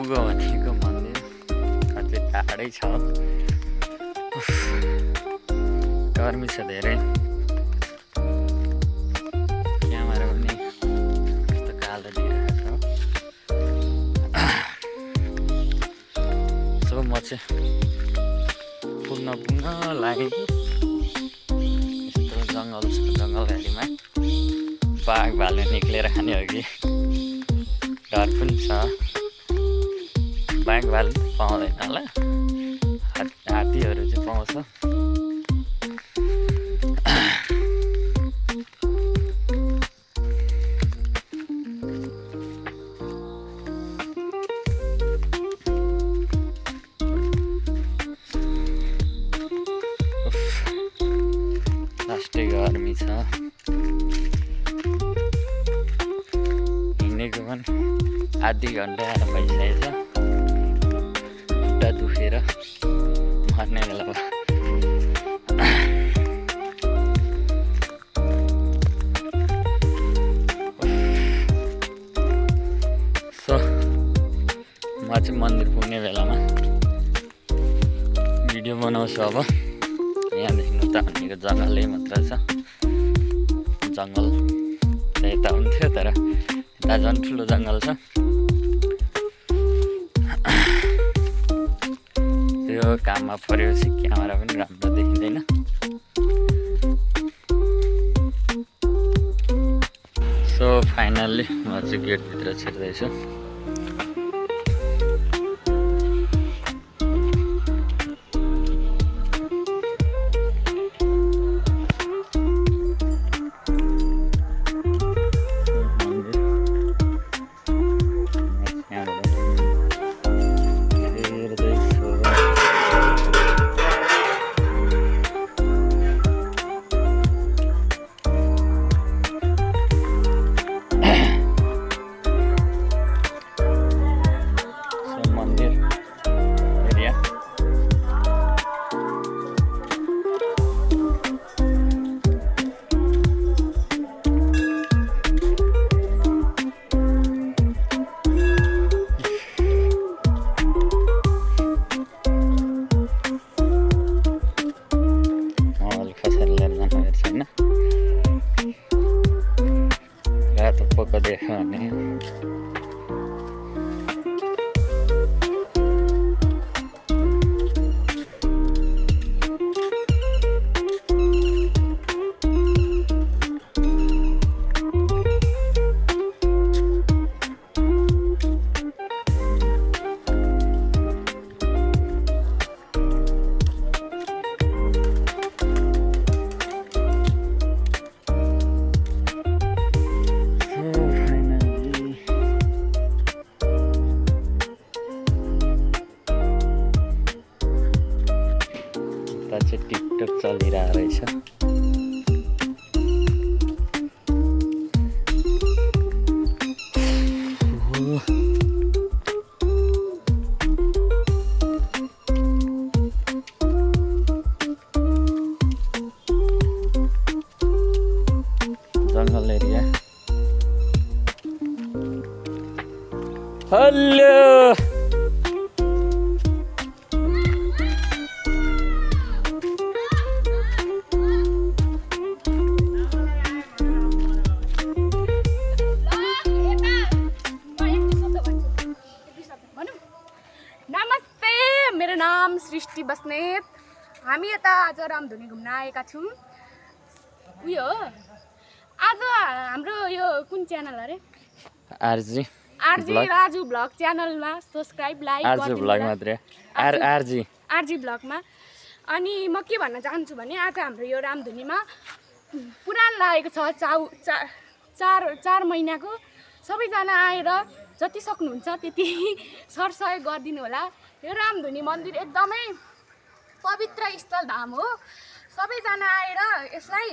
पुगो भनेको मन्दिर अझै टाढै छ। गर्मी छ धेरै। क्यामेरा पनि कस्तो कालो दिइरहेको छ। सो म चाहिँ पुग्न लागेको। यस्तो जङ्गल छ, जङ्गलभरिमा बाघ भालु निक्लेर खाने हो कि डर पनि छ। बाघ भालु पाउँदैन होला, हात्तीहरू चाहिँ पाउँछ। लास्टै गर्मी छ। हिँडेको पनि आधी घन्टा भइसकेको छ। खुट्टा दुखेर मर्ने बेला भयो। सो म चाहिँ मन्दिर पुग्ने बेलामा भिडियो बनाउँछु। अब यहाँ देख्नु त भनेको जङ्गलै मात्र छ। जङ्गल यता हुन्थ्यो, तर यता झन् ठुलो जङ्गल छ। यो काममा परेपछि क्यामेरा पनि राम्रो देखिँदैन। सो फाइनल्ली म चाहिँ गेटभित्र छिर्दैछु। रातो पोको देख्यो भने टिकटक चलिरहेको रहेछ। जङ्गल एरिया। हेलो मेरो नाम सृष्टि बस्नेत। हामी यता आज रामधुनी घुम्न आएका छौँ। उयो आज हाम्रो यो कुन च्यानल अरे? आरजी राजु ब्लग च्यानलमा सब्स्क्राइब लाइक आरजी ब्लग मात्रै आरजी ब्लगमा। अनि म के भन्न चाहन्छु भने आज हाम्रो यो रामधुनीमा पुराण लागेको छ। चार महिनाको। सबैजना आएर जति सक्नुहुन्छ त्यति सरसहयोग गरिदिनु होला। यो रामधुनी मन्दिर एकदमै पवित्र स्थल धाम हो। सबैजना आएर यसलाई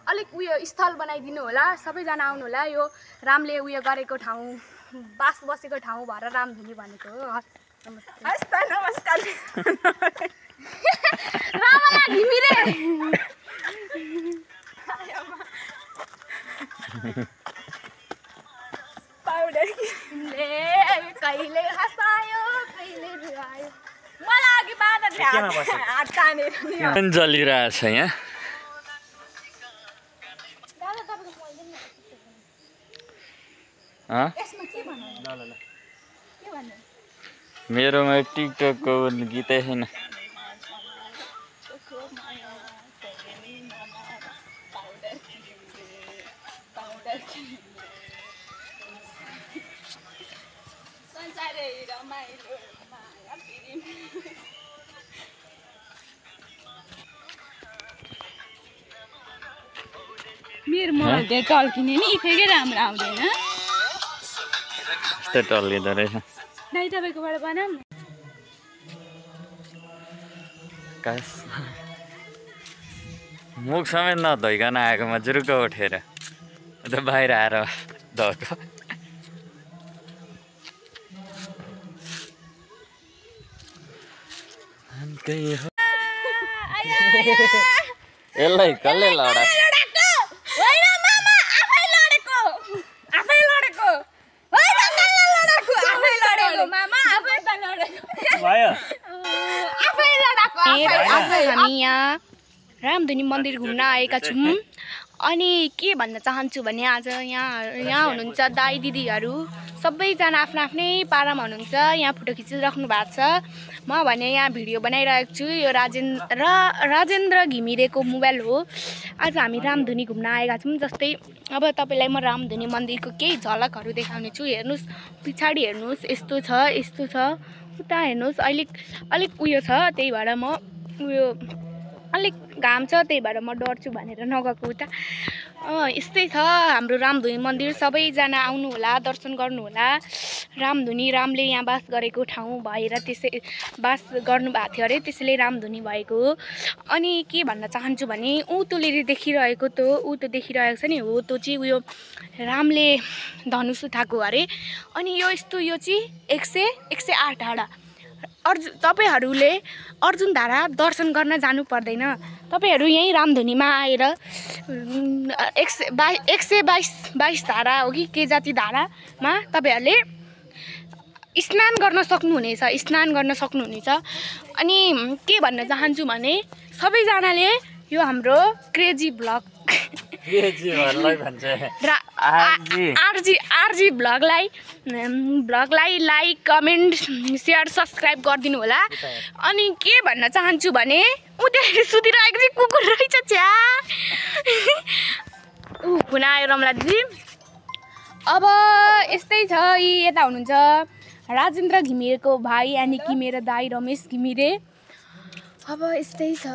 अलिक स्थल बनाइदिनु होला। सबैजना आउनु होला। यो रामले गरेको ठाउँ, बास बसेको ठाउँ भएर रामधुनी भनेको हो। नमस्कार। रामला घिमिरे पाउडर ले कहिले हँसायो कहिले रुवायो मलाई अघि बाँदरले हात तानेर नि जलिरहेछ यहाँ यसमा के भन्नु के भन्नु मेरोमा टिकटकको गीतै छैन मेरो मोबाइल त्यो टल्किने नि फेरि राम्रो आउँदैन त्यस्तै टल्लिँदो रहेछ दाइ तपाईँकोबाट बनाऊ न कास मुख समेत नधोइकन आएकोमा जुरुक्क उठेर अन्त बाहिर आएर धोएको यसलाई कसले लडा हामी यहाँ रामधुनी मन्दिर घुम्न आएका छौँ अनि के भन्न चाहन्छु भने आज यहाँ हुनुहुन्छ दाइ दिदीहरू सबैजना आफ्नो आफ्नै पारामा हुनुहुन्छ यहाँ फोटो खिचिराख्नु भएको छ म भने यहाँ भिडियो बनाइरहेको छु यो राजेन्द्र घिमिरेको मोबाइल हो आज हामी रामधुनी घुम्न आएका छौँ जस्तै अब तपाईँलाई म रामधुनी मन्दिरको केही झलकहरू देखाउने छु हेर्नुहोस् पछाडि हेर्नुहोस् यस्तो छ उता हेर्नुहोस् अलिक उयो छ त्यही भएर म उयो अलिक घाम छ त्यही भएर म डर्छु भनेर नगएको उता यस्तै छ हाम्रो रामधुनी मन्दिर सबैजना आउनु होला दर्शन गर्नु होला रामधुनी रामले यहाँ बास गरेको ठाउँ भएर त्यसै बास गर्नुभएको थियो अरे त्यसैले रामधुनी भएको हो अनि के भन्न चाहन्छु भने उँधोले देखिरहेको देखिरहेको छ नि हो त्यो चाहिँ उयो रामले धनुष उठाएको अरे अनि यो चाहिँ 108 डाँडा तपाईहरूले अर्जुन धारा दर्शन गर्न जानु पर्दैन तपाईहरू यही रामधुनीमा आएर 122 धारा हो कि के जाति धारामा तपाईहरूले स्नान गर्न सक्नुहुनेछ अनि के भन्न चाहन्छु भने सबैजनाले यो हाम्रो क्रेजी ब्लग आरजी ब्लगलाई लाइक कमेन्ट सेयर सब्सक्राइब गरिदिनु होला अनि के भन्न चाहन्छु भने उता सुतिरहेको चाहिँ कुकुर रहेछ छ्या खुना आयो रमला दिदी अब यस्तै छ यता हुनुहुन्छ राजेन्द्र घिमिरेको भाइ यानि कि मेरो दाइ रमेश घिमिरे अब यस्तै छ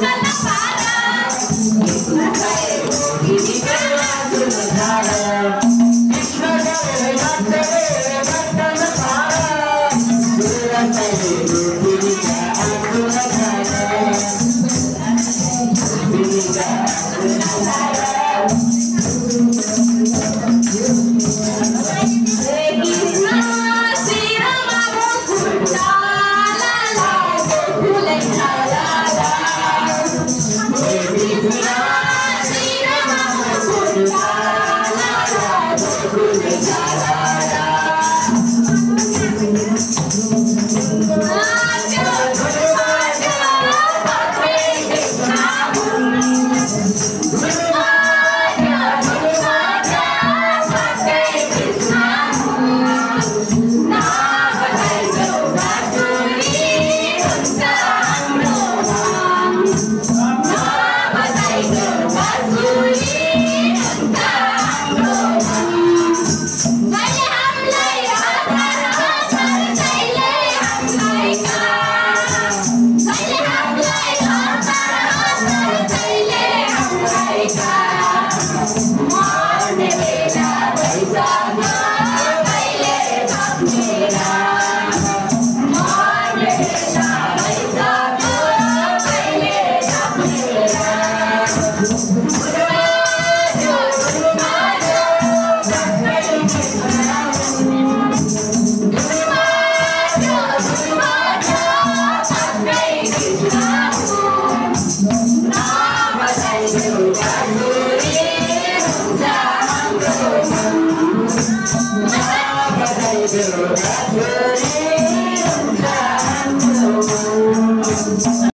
Bye.